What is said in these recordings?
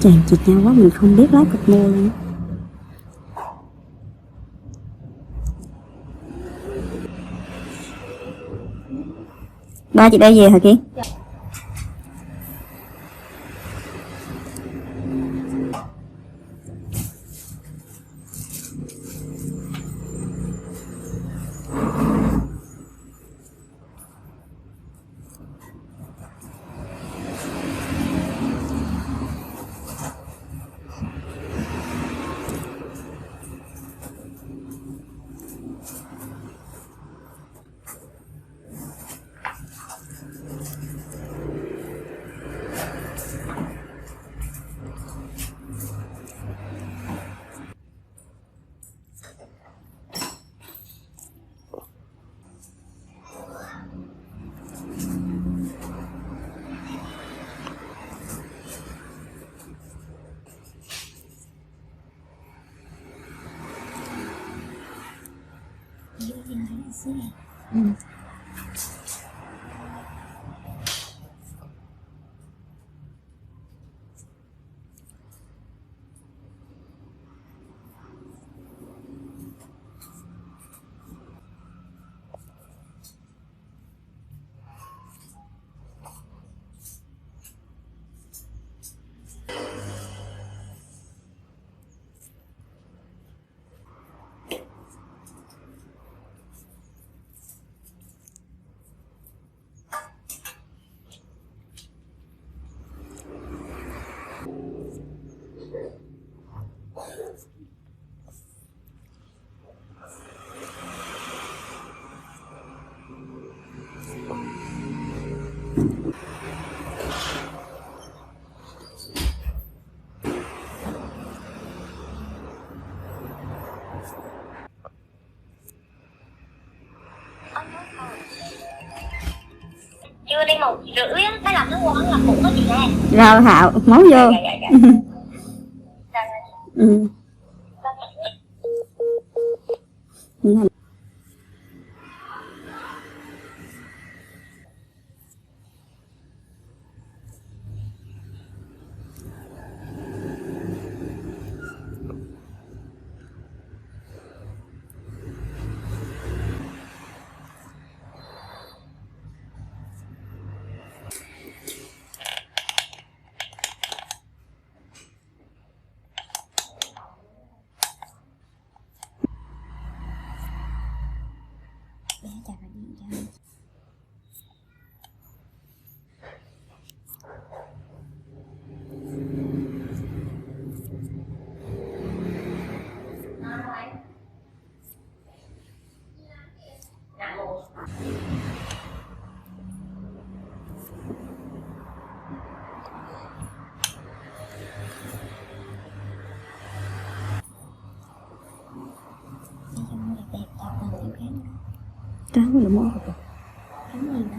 Chàng chịt nhau quá mình không biết lái cục mô luôn. Ba chị đã về hả Kiên? Chưa đi 1:30 á, phải làm cái quán làm phụ có chị nè. Rồi Hạo, máu vô. Ừ. Trắng là món rồi. Trắng gì đó.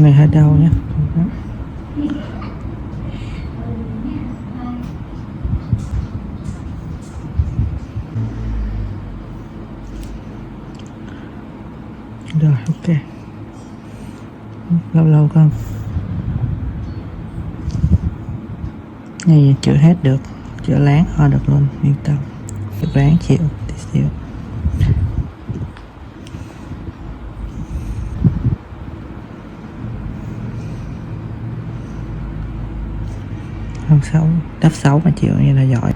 Này hơi đau nhé. Rồi, ok. Lâu lâu không? Này chữa hết được, chữa láng ho được luôn, yên tâm. Được ráng chịu tí xíu. Không xấu, đắp 6 mà chịu như là giỏi.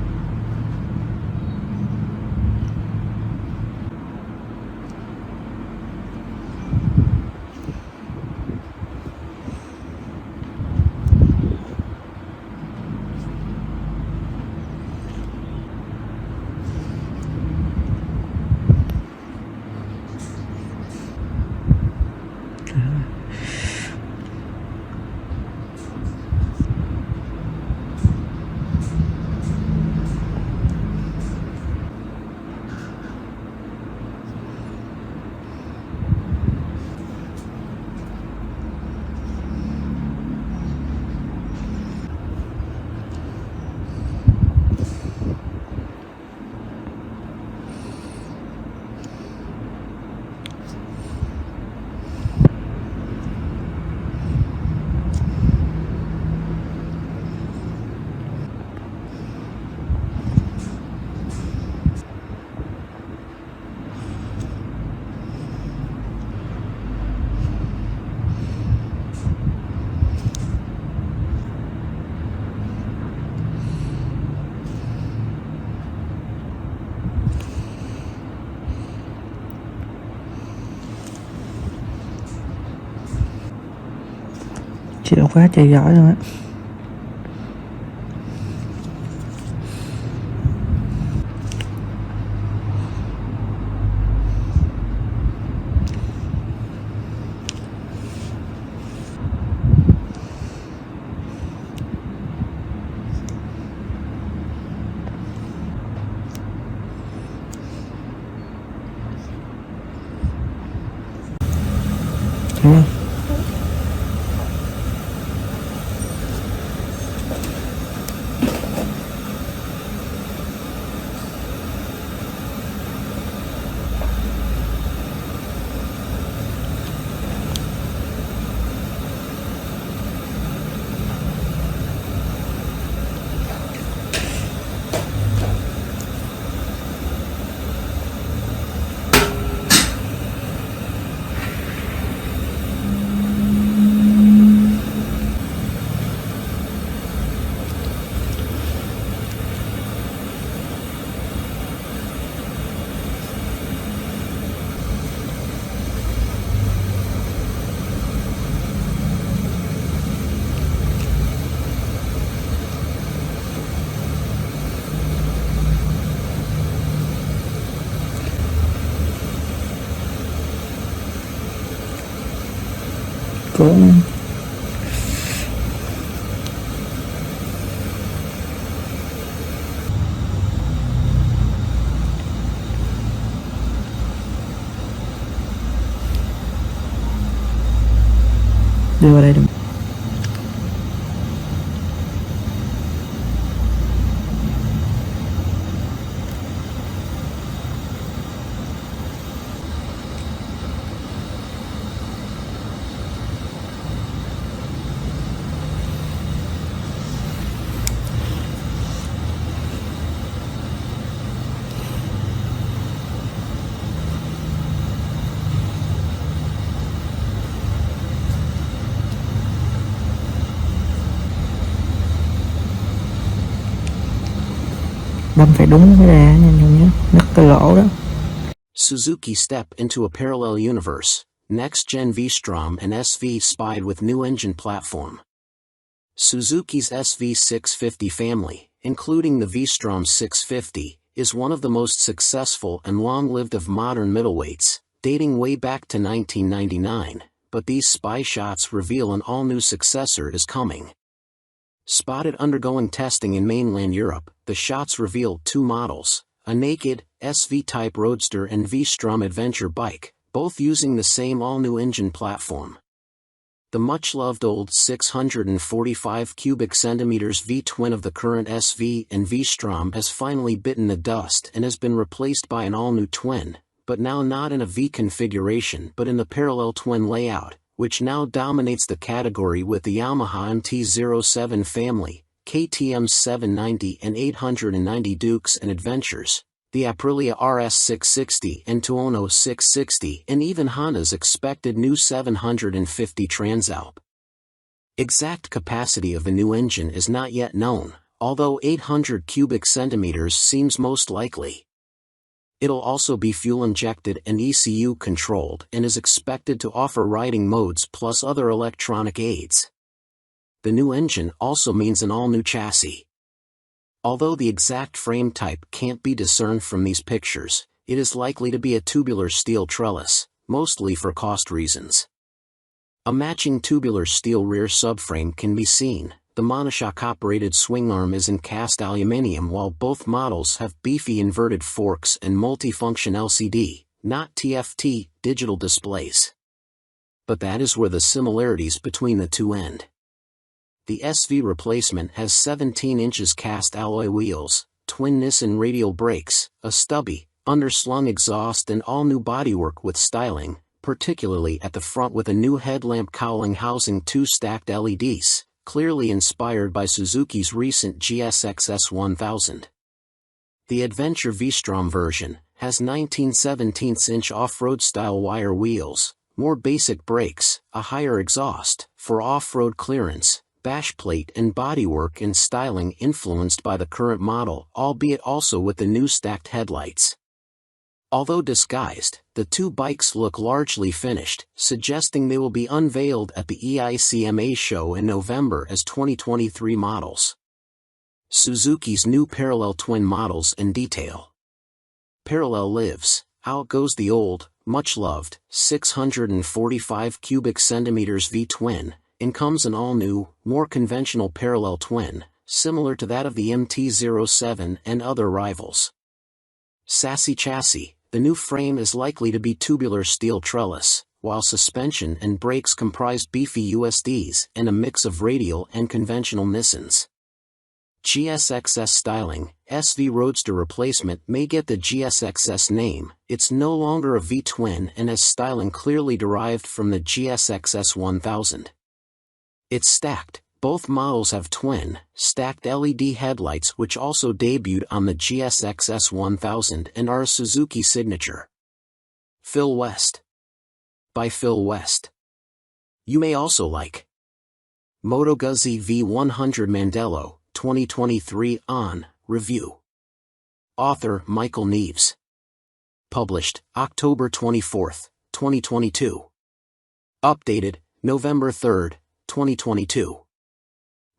Chịu quá trời giỏi luôn á. Thấy không? Cố lên. Đưa vào đây đừng. Đâm phải đúng cái ra nha nhé, nứt cái lỗ đó. Suzuki step into a parallel universe. Next-gen V-Strom and SV spied with new engine platform. Suzuki's SV650 family, including the V-Strom 650, is one of the most successful and long-lived of modern middleweights, dating way back to 1999, but these spy shots reveal an all-new successor is coming. Spotted undergoing testing in mainland Europe, the shots reveal two models, a naked, SV-type roadster and V-Strom adventure bike, both using the same all-new engine platform. The much-loved old 645 cubic centimeters V-twin of the current SV and V-Strom has finally bitten the dust and has been replaced by an all-new twin, but now not in a V configuration but in the parallel twin layout, which now dominates the category with the Yamaha MT-07 family, KTM 790 and 890 Dukes and Adventures, the Aprilia RS 660 and Tuono 660, and even Honda's expected new 750 Transalp. Exact capacity of the new engine is not yet known, although 800 cubic centimeters seems most likely. It'll also be fuel-injected and ECU controlled and is expected to offer riding modes plus other electronic aids. The new engine also means an all-new chassis. Although the exact frame type can't be discerned from these pictures, it is likely to be a tubular steel trellis, mostly for cost reasons. A matching tubular steel rear subframe can be seen. The monoshock-operated swing arm is in cast aluminium while both models have beefy inverted forks and multifunction LCD, not TFT, digital displays. But that is where the similarities between the two end. The SV replacement has 17 inches cast alloy wheels, twin Nissan radial brakes, a stubby, underslung exhaust and all-new bodywork with styling, particularly at the front with a new headlamp cowling housing 2 stacked LEDs, clearly inspired by Suzuki's recent GSX-S 1000. The Adventure V-Strom version has 19/17-inch off-road style wire wheels, more basic brakes, a higher exhaust, for off-road clearance, bashplate and bodywork and styling influenced by the current model, albeit also with the new stacked headlights. Although disguised, the two bikes look largely finished, suggesting they will be unveiled at the EICMA show in November as 2023 models. Suzuki's new parallel twin models in detail. Parallel lives, outgoes the old, much-loved, 645 cubic centimeters V-twin, and comes an all-new, more conventional parallel twin, similar to that of the MT-07 and other rivals. Sassy chassis. The new frame is likely to be tubular steel trellis, while suspension and brakes comprise beefy USDs and a mix of radial and conventional Nissans. GSX-S styling. SV Roadster replacement may get the GSX-S name. It's no longer a V-twin and has styling clearly derived from the GSX-S 1000. It's stacked. Both models have twin, stacked LED headlights which also debuted on the GSX-S 1000 and are a Suzuki signature. Phil West. By Phil West. You may also like Moto Guzzi V100 Mandello, 2023 on Review. Author Michael Neves. Published October 24, 2022. Updated November 3, 2022.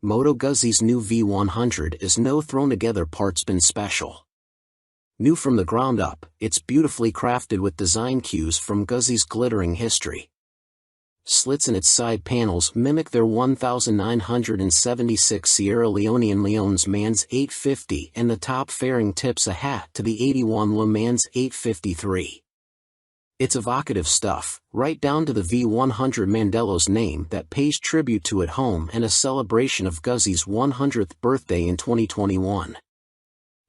Moto Guzzi's new V100 is no thrown-together parts-bin special. New from the ground up, it's beautifully crafted with design cues from Guzzi's glittering history. Slits in its side panels mimic their 1976 Sierra Leonean Leon's Mans 850 and the top fairing tips a hat to the 81 Le Mans 853. It's evocative stuff, right down to the V100 Mandello's name that pays tribute to at home and a celebration of Guzzi's 100th birthday in 2021.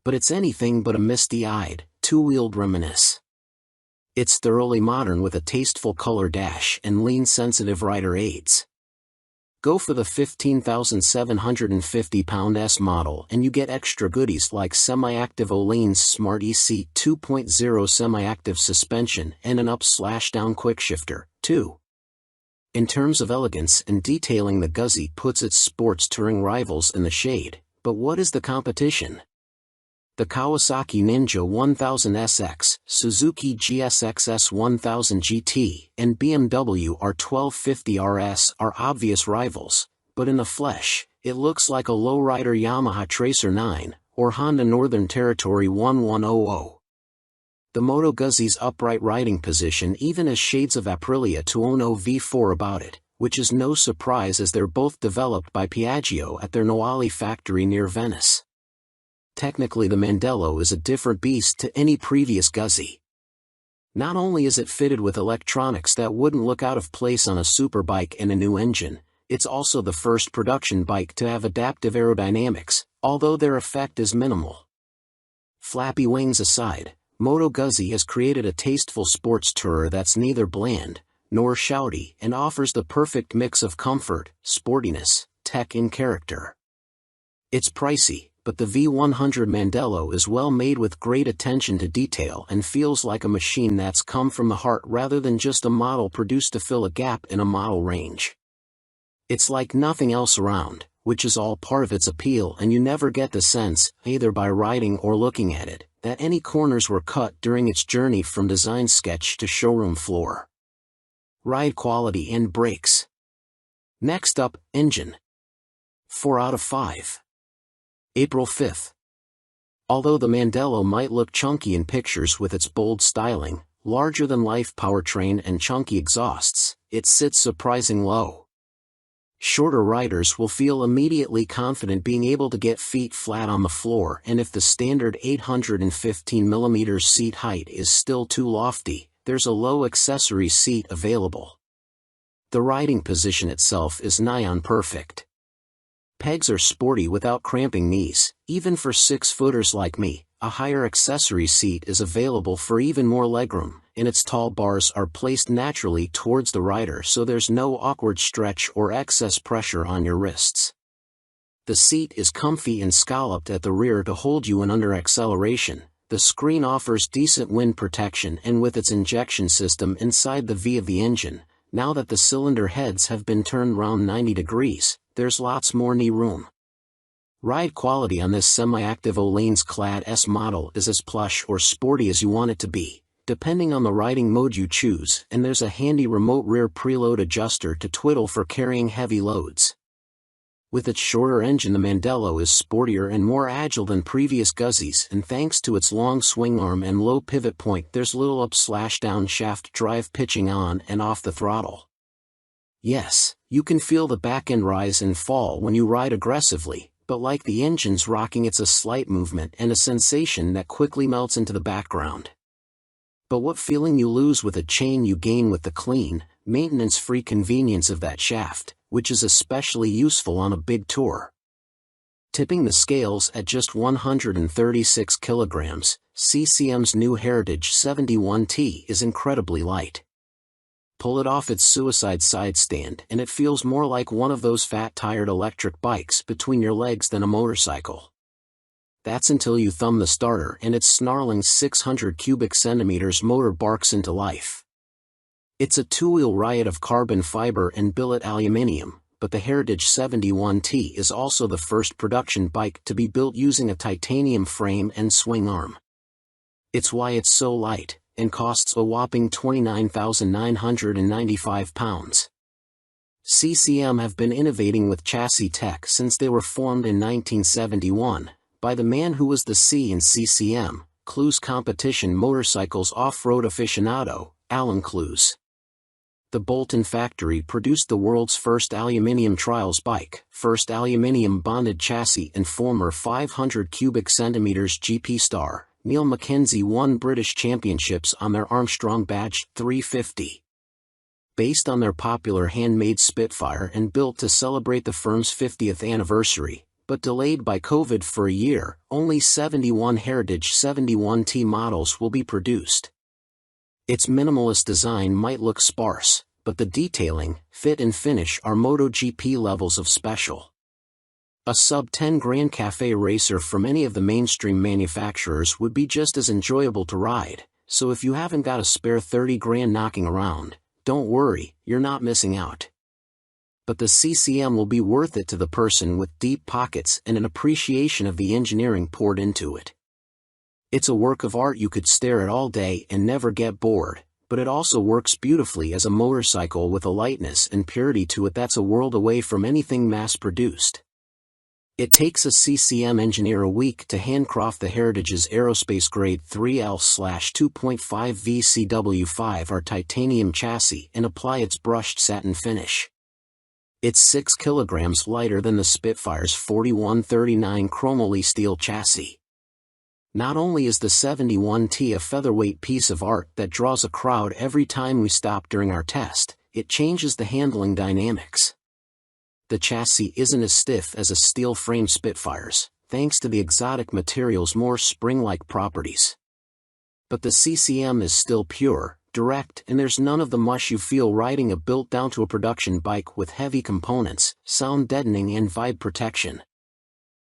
But it's anything but a misty-eyed, two-wheeled reminisce. It's thoroughly modern with a tasteful color dash and lean-sensitive rider aids. Go for the 15,750-pound S model and you get extra goodies like semi-active Olean's Smart EC 2.0 semi-active suspension and an up/down quickshifter, too. In terms of elegance and detailing, the Guzzi puts its sports touring rivals in the shade, but what is the competition? The Kawasaki Ninja 1000 SX, Suzuki GSX-S 1000 GT, and BMW R1250 RS are obvious rivals, but in the flesh, it looks like a lowrider Yamaha Tracer 9, or Honda Northern Territory 1100. The Moto Guzzi's upright riding position even has shades of Aprilia Tuono V4 about it, which is no surprise as they're both developed by Piaggio at their Noali factory near Venice. Technically the Mandello is a different beast to any previous Guzzi. Not only is it fitted with electronics that wouldn't look out of place on a superbike and a new engine, it's also the first production bike to have adaptive aerodynamics, although their effect is minimal. Flappy wings aside, Moto Guzzi has created a tasteful sports tourer that's neither bland nor shouty and offers the perfect mix of comfort, sportiness, tech and character. It's pricey, but the V100 Mandello is well made with great attention to detail and feels like a machine that's come from the heart rather than just a model produced to fill a gap in a model range. It's like nothing else around, which is all part of its appeal, and you never get the sense, either by riding or looking at it, that any corners were cut during its journey from design sketch to showroom floor. Ride quality and brakes. Next up, engine. 4 out of 5. April 5th. Although the Mandello might look chunky in pictures with its bold styling, larger-than-life powertrain and chunky exhausts, it sits surprising low. Shorter riders will feel immediately confident being able to get feet flat on the floor, and if the standard 815mm seat height is still too lofty, there's a low accessory seat available. The riding position itself is nigh on perfect. Pegs are sporty without cramping knees. Even for 6-footers like me, a higher accessory seat is available for even more legroom, and its tall bars are placed naturally towards the rider so there's no awkward stretch or excess pressure on your wrists. The seat is comfy and scalloped at the rear to hold you in under acceleration. The screen offers decent wind protection, and with its injection system inside the V of the engine, now that the cylinder heads have been turned round 90 degrees, there's lots more knee room. Ride quality on this semi-active Olanes-clad S model is as plush or sporty as you want it to be, depending on the riding mode you choose, and there's a handy remote rear preload adjuster to twiddle for carrying heavy loads. With its shorter engine, the Mandello is sportier and more agile than previous Guzzis, and thanks to its long swing arm and low pivot point, there's little up/down shaft drive pitching on and off the throttle. Yes, you can feel the back end rise and fall when you ride aggressively, but like the engine's rocking, it's a slight movement and a sensation that quickly melts into the background. But what feeling you lose with a chain you gain with the clean, maintenance-free convenience of that shaft, which is especially useful on a big tour. Tipping the scales at just 136 kilograms, CCM's new Heritage 71T is incredibly light. Pull it off its suicide side stand and it feels more like one of those fat-tired electric bikes between your legs than a motorcycle. That's until you thumb the starter and its snarling 600 cubic centimeters motor barks into life. It's a two-wheel riot of carbon fiber and billet aluminium, but the Heritage 71T is also the first production bike to be built using a titanium frame and swing arm. It's why it's so light, and costs a whopping £29,995. CCM have been innovating with chassis tech since they were formed in 1971, by the man who was the C in CCM, Clues Competition Motorcycles off-road aficionado, Alan Clues. The Bolton factory produced the world's first aluminium trials bike, first aluminium bonded chassis, and former 500 cubic centimeters GP star, Neil Mackenzie, won British championships on their Armstrong Badge 350. Based on their popular handmade Spitfire and built to celebrate the firm's 50th anniversary, but delayed by COVID for a year, only 71 Heritage 71T models will be produced. Its minimalist design might look sparse, but the detailing, fit and finish are MotoGP levels of special. A sub-10 Grand Cafe racer from any of the mainstream manufacturers would be just as enjoyable to ride, so if you haven't got a spare 30 grand knocking around, don't worry, you're not missing out. But the CCM will be worth it to the person with deep pockets and an appreciation of the engineering poured into it. It's a work of art you could stare at all day and never get bored, but it also works beautifully as a motorcycle with a lightness and purity to it that's a world away from anything mass-produced. It takes a CCM engineer a week to handcraft the Heritage's aerospace-grade 3L/2.5 VCW5R titanium chassis and apply its brushed satin finish. It's 6 kilograms lighter than the Spitfire's 4139 chromoly steel chassis. Not only is the 71T a featherweight piece of art that draws a crowd every time we stop during our test, it changes the handling dynamics. The chassis isn't as stiff as a steel-frame Spitfire's, thanks to the exotic material's more spring-like properties. But the CCM is still pure, direct, and there's none of the mush you feel riding a built-down-to-a-production bike with heavy components, sound deadening and vibe protection.